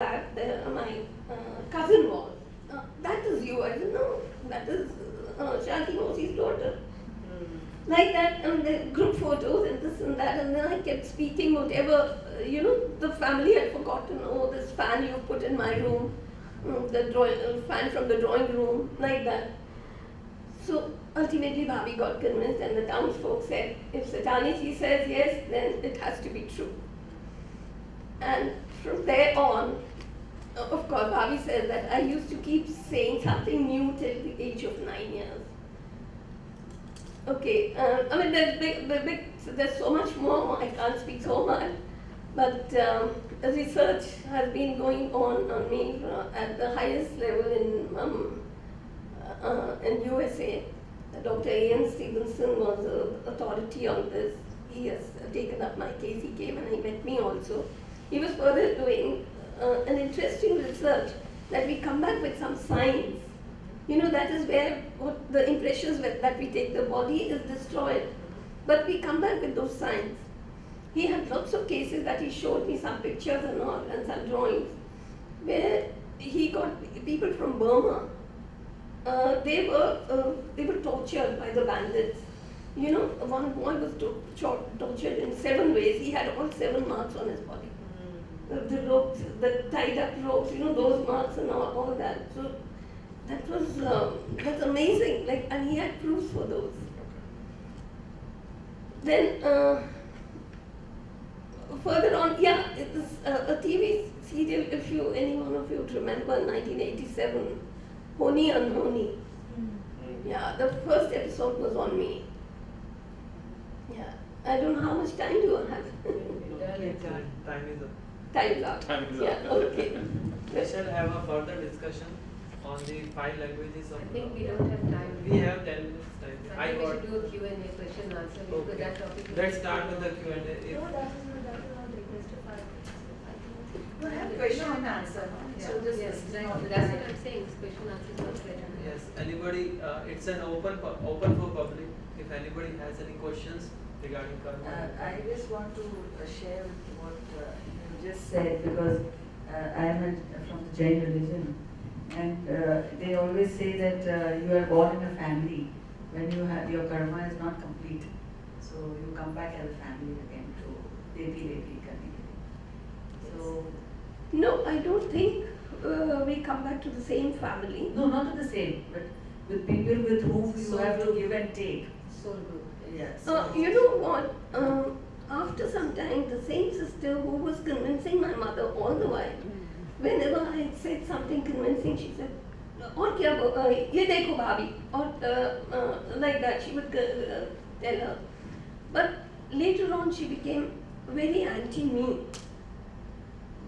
that my cousin was. That is you, I don't know. That is Shanti Mosi's daughter. Like that, and the group photos and this and that, and then I kept speaking whatever, the family had forgotten. Oh, this fan you put in my room, the fan from the drawing room, like that. So ultimately, Bhabhi got convinced, and the townsfolk said, if Satani says yes, then it has to be true. And from there on, of course, Bhabhi says that I used to keep saying something new till the age of 9 years. Okay, I mean, there's so much more, I can't speak so much, but research has been going on me at the highest level in USA. Dr. Ian Stevenson was the authority on this. He has taken up my case. He came and he met me also. He was further doing an interesting research that we come back with some science. That is where what the impressions that we take, the body is destroyed. But we come back with those signs. He had lots of cases that he showed me, some pictures and all, and some drawings, where he got people from Burma. They were tortured by the bandits. One boy was tortured in 7 ways. He had all 7 marks on his body. The ropes, the tied up ropes, those marks and all that. So that's amazing. And he had proofs for those. Then further on, it is a TV serial. If any one of you remember, 1987, Honi Unhoni. Yeah, the first episode was on me. Yeah, I don't know how much time do you have. Time is up. Time is up. Yeah, okay. We shall have a further discussion on the 5 languages of. I think we don't have time. We have 10 minutes time. I think we should do a Q&A, question and answer, because Okay. that topic. Let's start with the Q&A. No, that is not request of our. We have question and answer. So this Yes, is exactly. That's what I'm saying. This question and answer is not question. Yes, anybody, it's an open for public. If anybody has any questions regarding karma. I just want to share what you just said, because I am from the Jain religion, and they always say that you are born in a family when your karma is not complete, so you come back as a family again to devi community. So No, I don't think we come back to the same family. no, not to the same, but with people with whom you have to give and take. Soul group. Yes. You know what? After some time, the same sister who was convincing my mother all the while, whenever I had said something convincing, she said, "और क्या ये देखो भाभी," or like that she would tell her. But later on, she became very anti-me.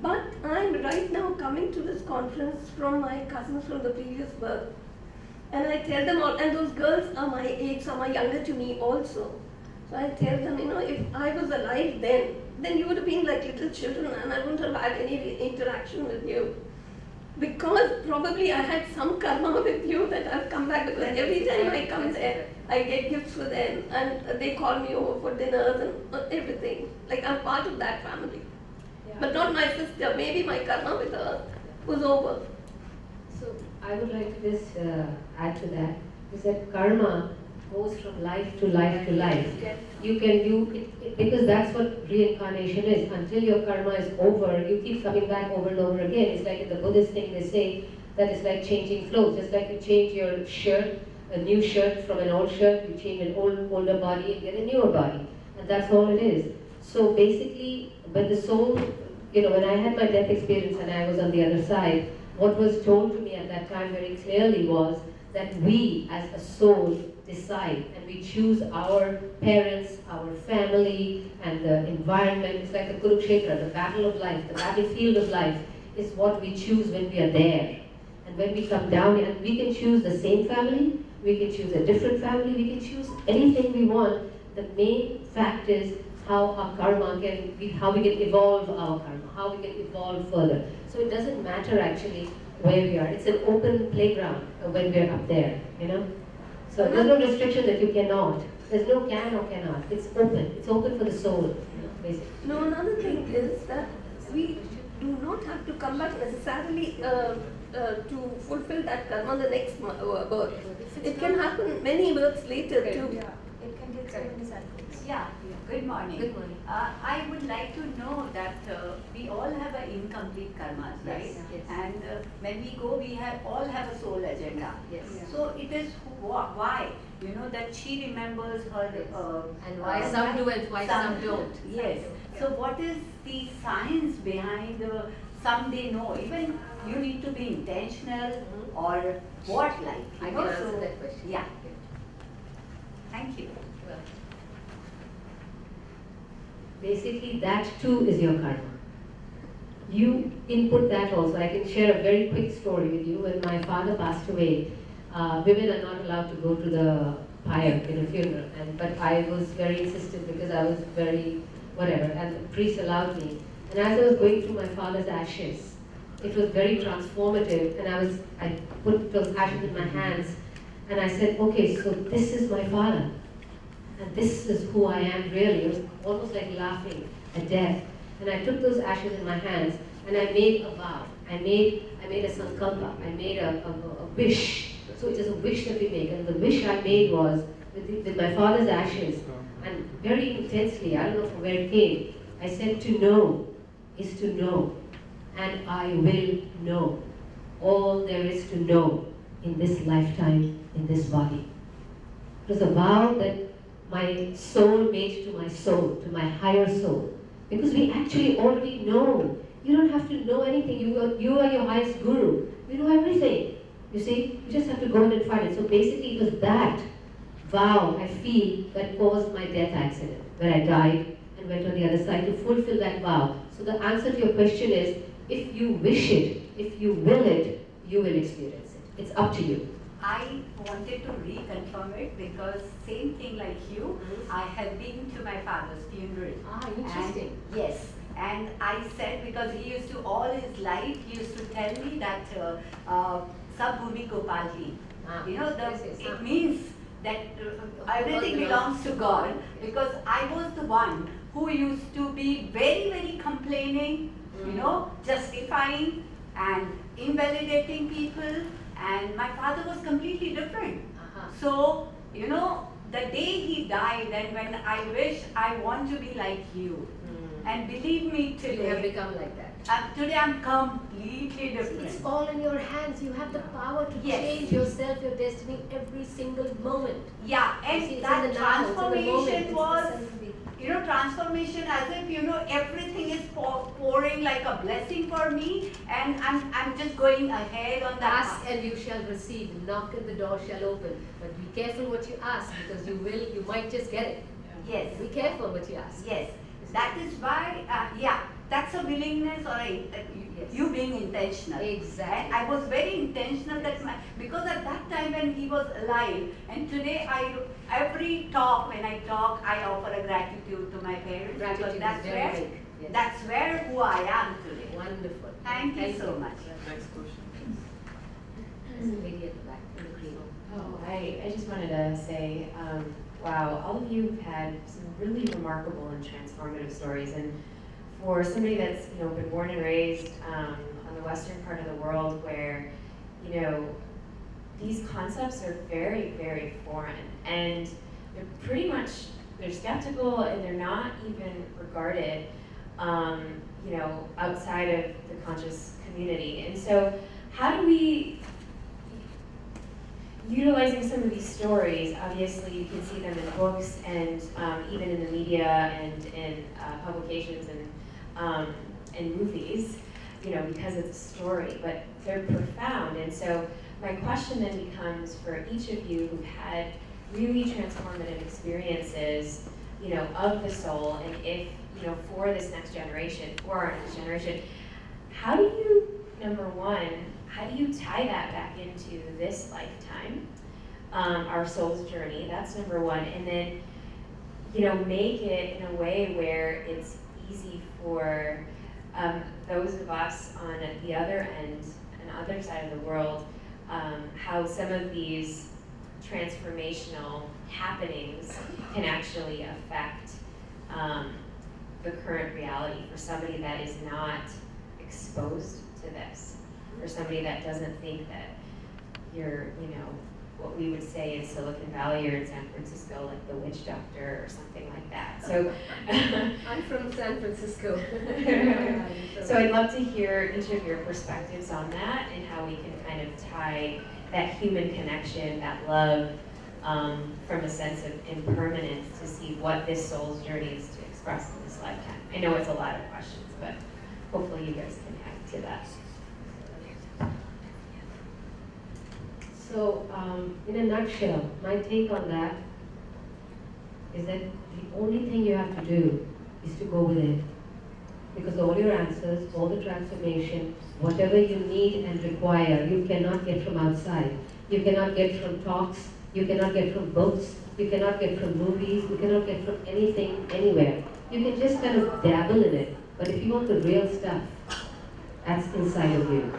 But I'm right now coming to this conference from my cousins from the previous birth. And I tell them all, and those girls are my age, some are younger to me also. So I tell them, if I was alive then you would have been like little children and I wouldn't have had any interaction with you. Because probably I had some karma with you that I've come back, because every time I come there, I get gifts for them and they call me over for dinners and everything. Like I'm part of that family. But not my sister. Maybe my karma with her was over. So I would like to just add to that, is that karma goes from life to life to life. You can do it because that's what reincarnation is. Until your karma is over, you keep coming back over and over again. It's like in the Buddhist thing they say that it's like changing clothes. Just like you change your shirt, a new shirt from an old shirt, you change an older body and get a newer body. And that's all it is. So basically, when the soul, when I had my death experience and I was on the other side, what was told to me at that time very clearly was that we as a soul decide and we choose our parents, our family and the environment. It's like the Kurukshetra, the battle of life, the battlefield of life is what we choose when we are there. And when we come down, and we can choose the same family, we can choose a different family, we can choose anything we want. The main fact is how our karma how we can evolve our karma, how we can evolve further. So it doesn't matter actually where we are. It's an open playground when we're up there, So there's no restriction that you cannot. There's no can or cannot. It's open. It's open for the soul, basically. No, another thing is that we do not have to come back necessarily to fulfill that karma the next birth. It can happen many births later too. Yeah, it can get so many cycles. Yeah, good morning. Good morning. I would like to know that we all have an incomplete karmas, right? Yes, yes. And when we go, we all have a soul agenda. Yes. So it is why, that she remembers her. And why some do and why some don't. Yes. So what is the science behind some they know? Even you need to be intentional or what like? I you can know, answer so- that question. Yeah. Thank you. Well, basically, that too is your karma. You input that also. I can share a very quick story with you. When my father passed away, women are not allowed to go to the pyre in a funeral. But I was very insistent because I was very whatever, and the priest allowed me. And as I was going through my father's ashes, it was very transformative. And I put those ashes in my hands, and I said, okay, so this is my father. And this is who I am really. It was almost like laughing at death. And I took those ashes in my hands and I made a vow. I made a sankalpa. I made a wish. So it is a wish that we make. And the wish I made was with my father's ashes, and very intensely, I don't know from where it came, I said to know is to know. And I will know all there is to know in this lifetime, in this body. It was a vow that my soul made to my soul, to my higher soul. Because we actually already know. You don't have to know anything. You are your highest guru. You know everything. You see? You just have to go in and find it. So basically it was that vow, I feel, that caused my death accident, where I died and went on the other side to fulfill that vow. So the answer to your question is, if you wish it, if you will it, you will experience it. It's up to you. I wanted to reconfirm it because same thing like you, I had been to my father's funeral. Ah, interesting. And, yes, and I said because he used to all his life he used to tell me that Sabhumi Gopalji. It means that everything belongs to God because I was the one who used to be very, very complaining, justifying and invalidating people. And my father was completely different. So, the day he died and when I wish I want to be like you. And believe me You have today, become like that. today I'm completely different. It's all in your hands. You have the power to Yes. change yourself, your destiny, every single moment. Yeah, You see, and it's that in the now, it's in the moment, transformation it's was, the sense transformation as if, everything is pouring like a blessing for me and I'm just going ahead on that Ask path. and you shall receive. Knock and the door shall open. But be careful what you ask because you might just get it. Yes, Be careful what you ask. yes. That is why, that's a willingness or you being intentional. Exactly. And I was very intentional because at that time when he was alive, and today every talk when I talk, I offer a gratitude to my parents Gratitude because that's is very where big. Yes. that's where who I am today. Wonderful. Thank you so much. Next question. There's a lady at the back in the green. Oh, I just wanted to say, wow, all of you have had some really remarkable and transformative stories. And for somebody that's been born and raised on the western part of the world, where these concepts are very, very foreign, and they're skeptical, and they're not even regarded, outside of the conscious community. And so, how do we? Utilizing some of these stories, obviously you can see them in books and even in the media and in publications and movies, because it's a story, but they're profound. And so my question then becomes for each of you who've had really transformative experiences, of the soul, and if, for this next generation, for our next generation, how do you, number one, how do you tie that back into this lifetime, our soul's journey? That's number one. And then, make it in a way where it's easy for those of us on the other end, on the other side of the world, how some of these transformational happenings can actually affect the current reality for somebody that is not exposed to this. For somebody that doesn't think that you're, you know, what we would say in Silicon Valley or in San Francisco, like the witch doctor or something like that. So I'm from San Francisco. So I'd love to hear each of your perspectives on that and how we can kind of tie that human connection, that love, from a sense of impermanence to see what this soul's journey is to express in this lifetime. I know it's a lot of questions, but hopefully you guys can add to that. So, in a nutshell, my take on that is that the only thing you have to do is to go with it. Because all your answers, all the transformation, whatever you need and require, you cannot get from outside. You cannot get from talks, you cannot get from books, you cannot get from movies, you cannot get from anything, anywhere. You can just kind of dabble in it. But if you want the real stuff, that's inside of you.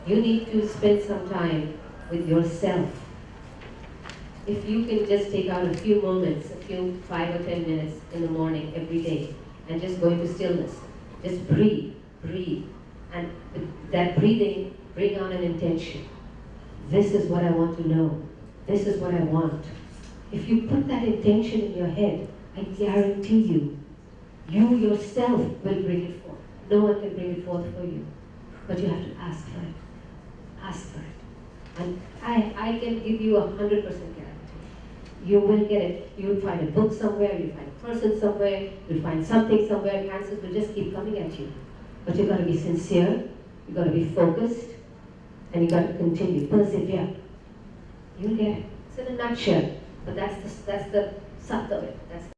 You need to spend some time with yourself. If you can just take out a few moments, 5 or 10 minutes in the morning every day and just go into stillness, just breathe, breathe. And that breathing, bring on an intention. This is what I want to know. This is what I want. If you put that intention in your head, I guarantee you, you yourself will bring it forth. No one can bring it forth for you. But you have to ask for it. Ask for it. And I can give you 100% guarantee. You will get it. You will find a book somewhere, you'll find a person somewhere, you'll find something somewhere, and answers will just keep coming at you. But you've got to be sincere, you've got to be focused, and you've got to continue, persevere. You'll get it. It's in a nutshell, but that's the subtle of it. That's